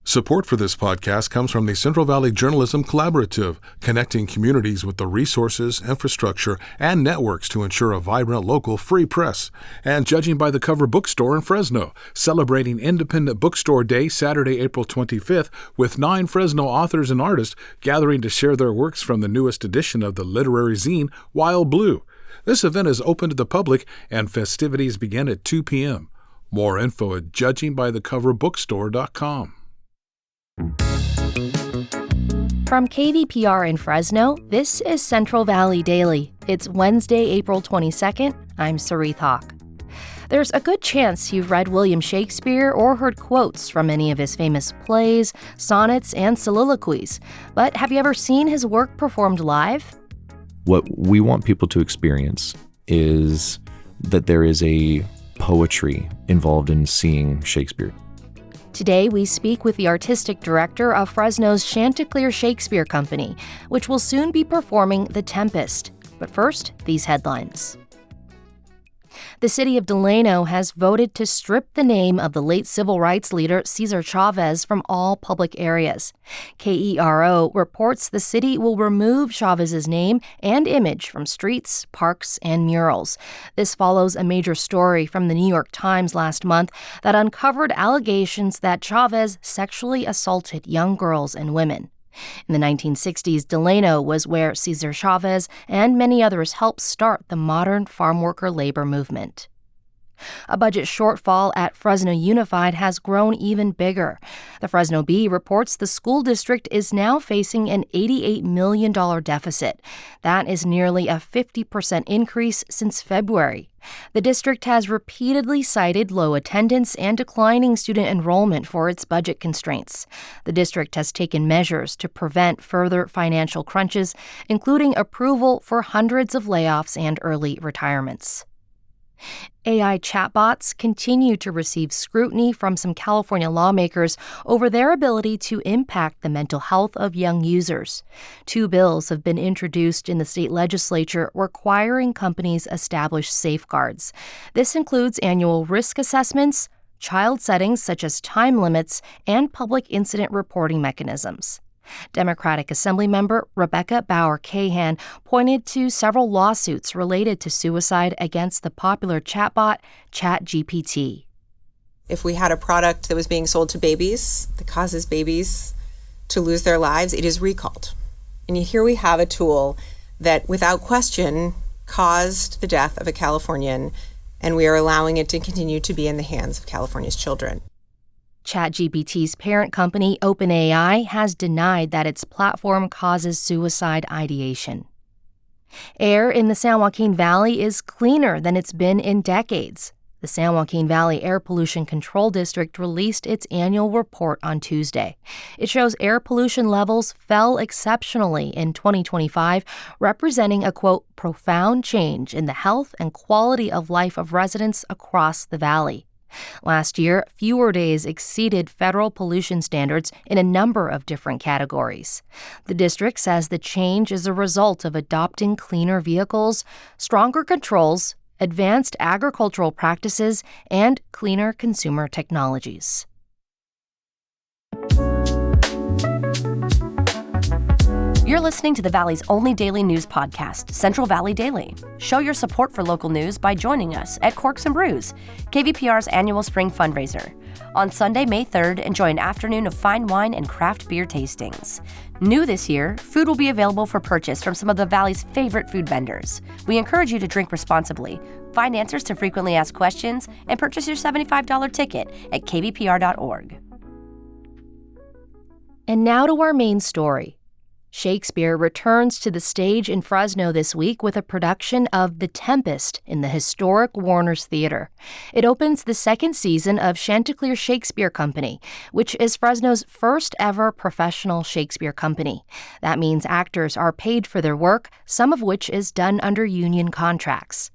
Support for this podcast comes from the Central Valley Journalism Collaborative, connecting communities with the resources, infrastructure, and networks to ensure a vibrant local free press. And Judging by the Cover Bookstore in Fresno, celebrating Independent Bookstore Day Saturday, April 25th, with 9 Fresno authors and artists gathering to share their works from the newest edition of the literary zine, Wild Blue. This event is open to the public, and festivities begin at 2 p.m. More info at judgingbythecoverbookstore.com. From KVPR in Fresno, this is Central Valley Daily. It's Wednesday, April 22nd. I'm Sarith Hawk. There's a good chance you've read William Shakespeare or heard quotes from any of his famous plays, sonnets, and soliloquies. But have you ever seen his work performed live? What we want people to experience is that there is a poetry involved in seeing Shakespeare. Today, we speak with the artistic director of Fresno's Chanticleer Shakespeare Company, which will soon be performing The Tempest. But first, these headlines. The city of Delano has voted to strip the name of the late civil rights leader Cesar Chavez from all public areas. KERO reports the city will remove Chavez's name and image from streets, parks, and murals. This follows a major story from the New York Times last month that uncovered allegations that Chavez sexually assaulted young girls and women. In the 1960s, Delano was where Cesar Chavez and many others helped start the modern farm worker labor movement. A budget shortfall at Fresno Unified has grown even bigger. The Fresno Bee reports the school district is now facing an $88 million deficit. That is nearly a 50% increase since February. The district has repeatedly cited low attendance and declining student enrollment for its budget constraints. The district has taken measures to prevent further financial crunches, including approval for hundreds of layoffs and early retirements. AI chatbots continue to receive scrutiny from some California lawmakers over their ability to impact the mental health of young users. 2 bills have been introduced in the state legislature requiring companies establish safeguards. This includes annual risk assessments, child settings such as time limits, and public incident reporting mechanisms. Democratic Assemblymember Rebecca Bauer-Cahan pointed to several lawsuits related to suicide against the popular chatbot ChatGPT. If we had a product that was being sold to babies that causes babies to lose their lives, it is recalled. And here we have a tool that, without question, caused the death of a Californian, and we are allowing it to continue to be in the hands of California's children. ChatGPT's parent company, OpenAI, has denied that its platform causes suicide ideation. Air in the San Joaquin Valley is cleaner than it's been in decades. The San Joaquin Valley Air Pollution Control District released its annual report on Tuesday. It shows air pollution levels fell exceptionally in 2025, representing a, quote, profound change in the health and quality of life of residents across the valley. Last year, fewer days exceeded federal pollution standards in a number of different categories. The district says the change is a result of adopting cleaner vehicles, stronger controls, advanced agricultural practices, and cleaner consumer technologies. You're listening to the Valley's only daily news podcast, Central Valley Daily. Show your support for local news by joining us at Corks and Brews, KVPR's annual spring fundraiser. On Sunday, May 3rd, enjoy an afternoon of fine wine and craft beer tastings. New this year, food will be available for purchase from some of the Valley's favorite food vendors. We encourage you to drink responsibly, find answers to frequently asked questions, and purchase your $75 ticket at kvpr.org. And now to our main story. Shakespeare returns to the stage in Fresno this week with a production of The Tempest in the historic Warner's Theater. It opens the second season of Chanticleer Shakespeare Company, which is Fresno's first ever professional Shakespeare company. That means actors are paid for their work, some of which is done under union contracts.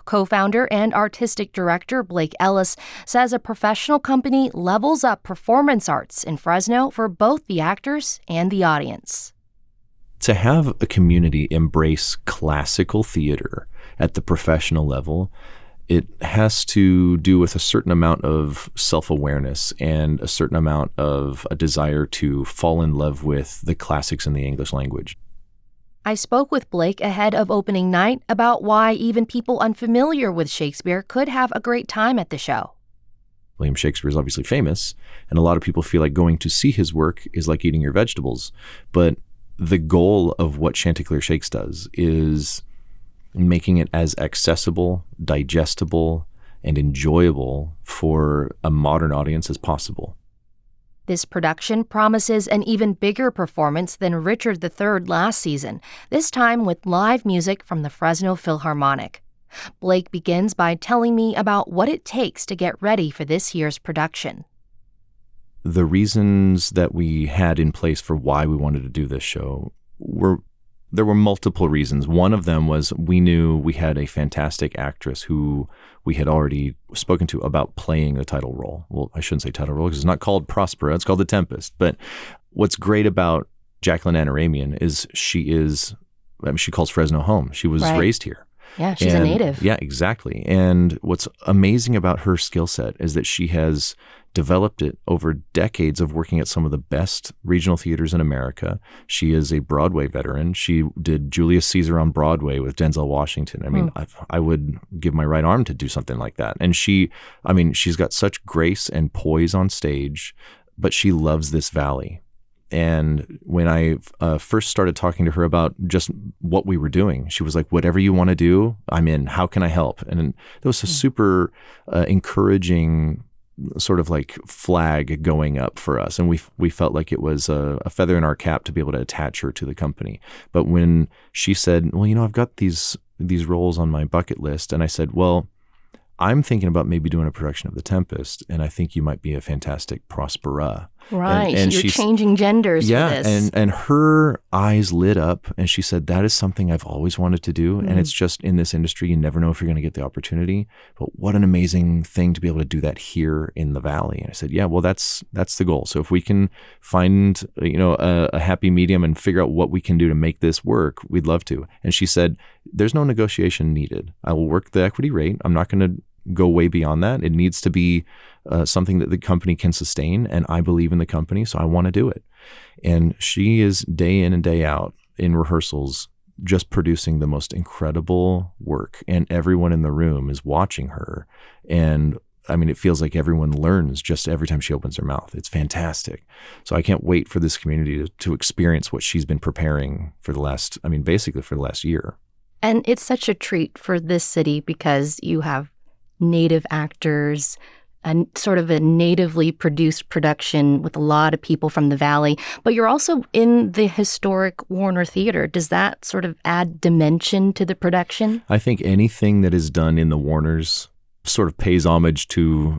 Co-founder and artistic director Blake Ellis says a professional company levels up performance arts in Fresno for both the actors and the audience. To have a community embrace classical theater at the professional level It has to do with a certain amount of self-awareness and a certain amount of a desire to fall in love with the classics in the English language. I spoke with Blake ahead of opening night about why even people unfamiliar with Shakespeare could have a great time at the show. William Shakespeare is obviously famous, and a lot of people feel like going to see his work is like eating your vegetables. But the goal of what Chanticleer Shakes does is making it as accessible, digestible, and enjoyable for a modern audience as possible. This production promises an even bigger performance than Richard III last season, this time with live music from the Fresno Philharmonic. Blake begins by telling me about what it takes to get ready for this year's production. The reasons that we had in place for why we wanted to do this show there were multiple reasons. One of them was we knew we had a fantastic actress who we had already spoken to about playing the title role. Well, I shouldn't say title role because it's not called Prospera, it's called The Tempest. But what's great about Jacqueline Anaramian is she calls Fresno home. She was raised here. Yeah, she's a native. Yeah, exactly. And what's amazing about her skill set is that she has developed it over decades of working at some of the best regional theaters in America. She is a Broadway veteran. She did Julius Caesar on Broadway with Denzel Washington. I mean, I would give my right arm to do something like that. And she's got such grace and poise on stage, but she loves this valley. And when I first started talking to her about just what we were doing, she was like, whatever you want to do, I'm in. How can I help? And there was a super encouraging sort of like flag going up for us. And we felt like it was a feather in our cap to be able to attach her to the company. But when she said, well, I've got these roles on my bucket list. And I said, well, I'm thinking about maybe doing a production of The Tempest, and I think you might be a fantastic Prospera. Right, and you're changing genders for this. And her eyes lit up, and she said, that is something I've always wanted to do, and it's just in this industry, you never know if you're going to get the opportunity, but what an amazing thing to be able to do that here in the Valley. And I said, yeah, well, that's the goal. So if we can find a happy medium and figure out what we can do to make this work, we'd love to. And she said, there's no negotiation needed. I will work the equity rate. I'm not going to go way beyond that. It needs to be something that the company can sustain, and I believe in the company, so I want to do it. And she is day in and day out in rehearsals just producing the most incredible work, and everyone in the room is watching her. And I mean, it feels like everyone learns just every time she opens her mouth. It's fantastic. So I can't wait for this community to experience what she's been preparing for basically for the last year. And it's such a treat for this city because you have native actors and sort of a natively produced production with a lot of people from the Valley, but you're also in the historic Warner Theater. Does that sort of add dimension to the production? I think anything that is done in the Warners sort of pays homage to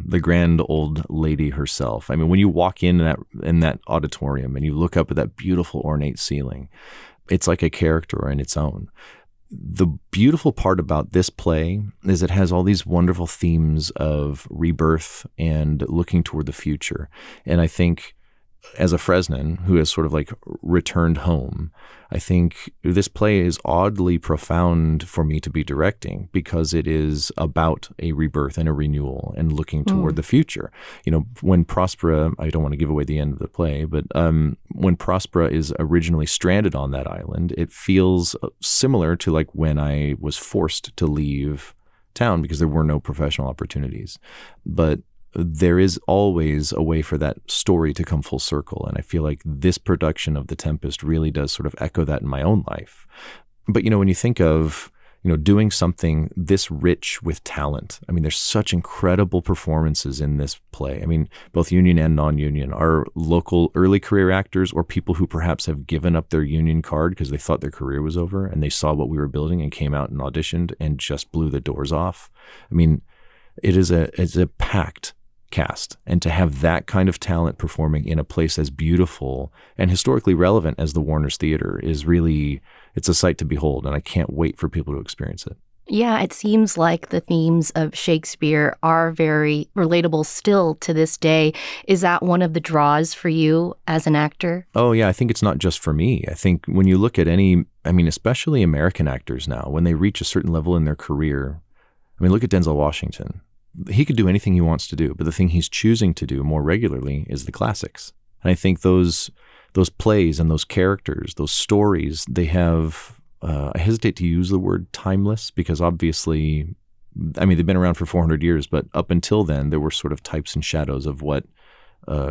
the grand old lady herself. I mean, when you walk in that auditorium and you look up at that beautiful ornate ceiling, it's like a character in its own. The beautiful part about this play is it has all these wonderful themes of rebirth and looking toward the future. And I think as a Fresnan who has sort of like returned home, I think this play is oddly profound for me to be directing because it is about a rebirth and a renewal and looking toward the future. When Prospera, I don't want to give away the end of the play, but when Prospera is originally stranded on that island, it feels similar to like when I was forced to leave town because there were no professional opportunities. But there is always a way for that story to come full circle. And I feel like this production of The Tempest really does sort of echo that in my own life. But, when you think of, doing something this rich with talent, I mean, there's such incredible performances in this play. I mean, both union and non-union are local early career actors or people who perhaps have given up their union card because they thought their career was over and they saw what we were building and came out and auditioned and just blew the doors off. I mean, it's a packed cast, and to have that kind of talent performing in a place as beautiful and historically relevant as the Warner's Theater is really, it's a sight to behold, and I can't wait for people to experience it. Yeah, it seems like the themes of Shakespeare are very relatable still to this day. Is that one of the draws for you as an actor? Oh, yeah, I think it's not just for me. I think when you look at especially American actors now, when they reach a certain level in their career, I mean, look at Denzel Washington. He could do anything he wants to do, but the thing he's choosing to do more regularly is the classics. And I think those plays and those characters, those stories, they have, I hesitate to use the word timeless because obviously, I mean, they've been around for 400 years, but up until then, there were sort of types and shadows of what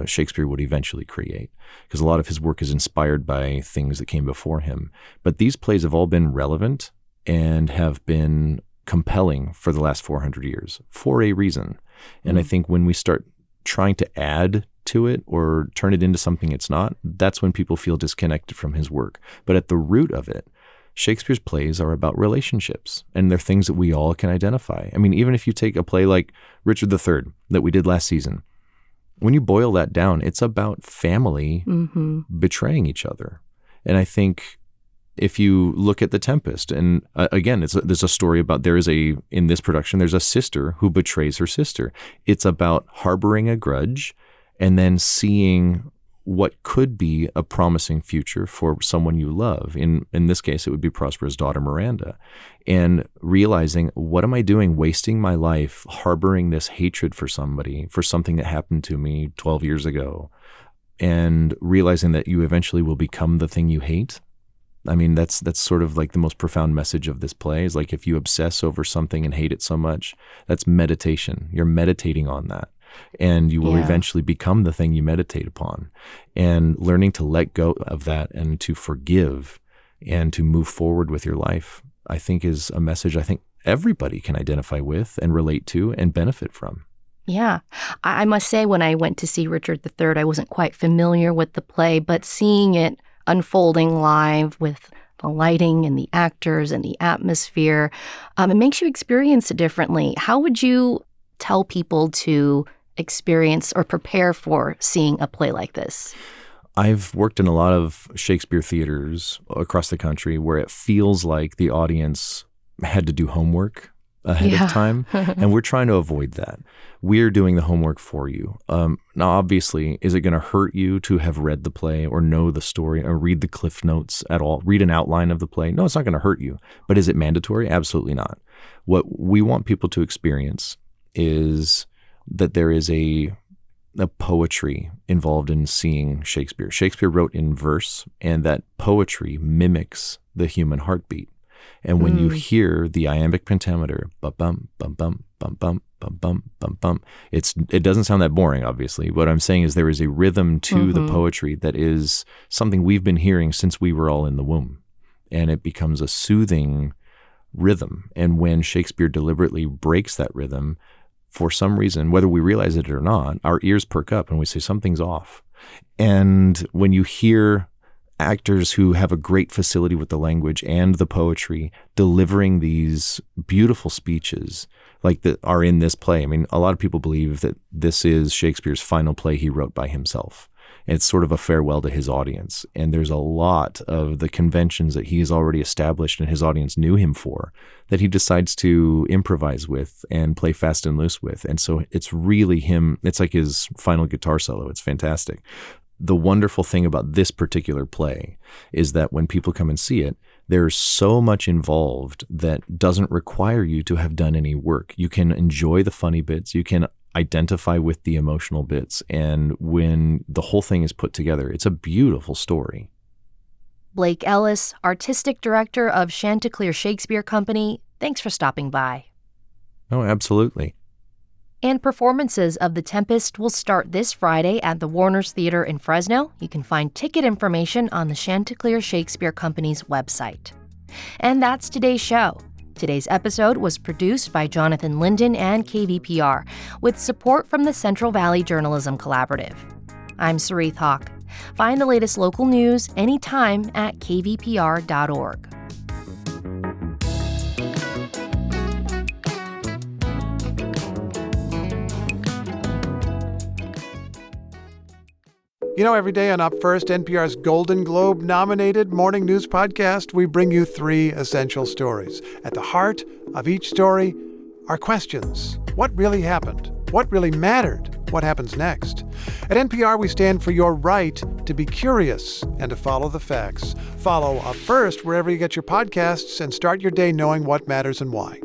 Shakespeare would eventually create, because a lot of his work is inspired by things that came before him. But these plays have all been relevant and have been compelling for the last 400 years for a reason. And I think when we start trying to add to it or turn it into something it's not, that's when people feel disconnected from his work. But at the root of it, Shakespeare's plays are about relationships, and they're things that we all can identify. I mean, even if you take a play like Richard III that we did last season, when you boil that down, it's about family betraying each other. And I think if you look at The Tempest, and again, there's a story about, in this production, there's a sister who betrays her sister. It's about harboring a grudge and then seeing what could be a promising future for someone you love. In this case, it would be Prospero's daughter, Miranda. And realizing, what am I doing wasting my life harboring this hatred for somebody, for something that happened to me 12 years ago? And realizing that you eventually will become the thing you hate. I mean, that's sort of like the most profound message of this play, is like, if you obsess over something and hate it so much, that's meditation. You're meditating on that. And you will eventually become the thing you meditate upon. And learning to let go of that and to forgive and to move forward with your life, I think, is a message I think everybody can identify with and relate to and benefit from. Yeah. I must say, when I went to see Richard III, I wasn't quite familiar with the play, but seeing it unfolding live with the lighting and the actors and the atmosphere, it makes you experience it differently. How would you tell people to experience or prepare for seeing a play like this? I've worked in a lot of Shakespeare theaters across the country where it feels like the audience had to do homework ahead of time, and we're trying to avoid that. We're doing the homework for you. Now, obviously, is it going to hurt you to have read the play or know the story or read the cliff notes at all, read an outline of the play? No, it's not going to hurt you. But is it mandatory? Absolutely not. What we want people to experience is that there is a poetry involved in seeing Shakespeare. Shakespeare wrote in verse, and that poetry mimics the human heartbeat. And when you hear the iambic pentameter, bum bum bum bum bum bum bum bum bum, it doesn't sound that boring, obviously. What I'm saying is there is a rhythm to the poetry that is something we've been hearing since we were all in the womb. And it becomes a soothing rhythm. And when Shakespeare deliberately breaks that rhythm, for some reason, whether we realize it or not, our ears perk up and we say something's off. And when you hear actors who have a great facility with the language and the poetry delivering these beautiful speeches like that are in this play, I mean, a lot of people believe that this is Shakespeare's final play he wrote by himself. It's sort of a farewell to his audience. And there's a lot of the conventions that he has already established and his audience knew him for that he decides to improvise with and play fast and loose with. And so it's really him. It's like his final guitar solo. It's fantastic. The wonderful thing about this particular play is that when people come and see it, there's so much involved that doesn't require you to have done any work. You can enjoy the funny bits. You can identify with the emotional bits. And when the whole thing is put together, it's a beautiful story. Blake Ellis, Artistic Director of Chanticleer Shakespeare Company, thanks for stopping by. Oh, absolutely. And performances of The Tempest will start this Friday at the Warner's Theater in Fresno. You can find ticket information on the Chanticleer Shakespeare Company's website. And that's today's show. Today's episode was produced by Jonathan Linden and KVPR, with support from the Central Valley Journalism Collaborative. I'm Sarith Hawk. Find the latest local news anytime at kvpr.org. You know, every day on Up First, NPR's Golden Globe-nominated morning news podcast, we bring you 3 essential stories. At the heart of each story are questions. What really happened? What really mattered? What happens next? At NPR, we stand for your right to be curious and to follow the facts. Follow Up First wherever you get your podcasts and start your day knowing what matters and why.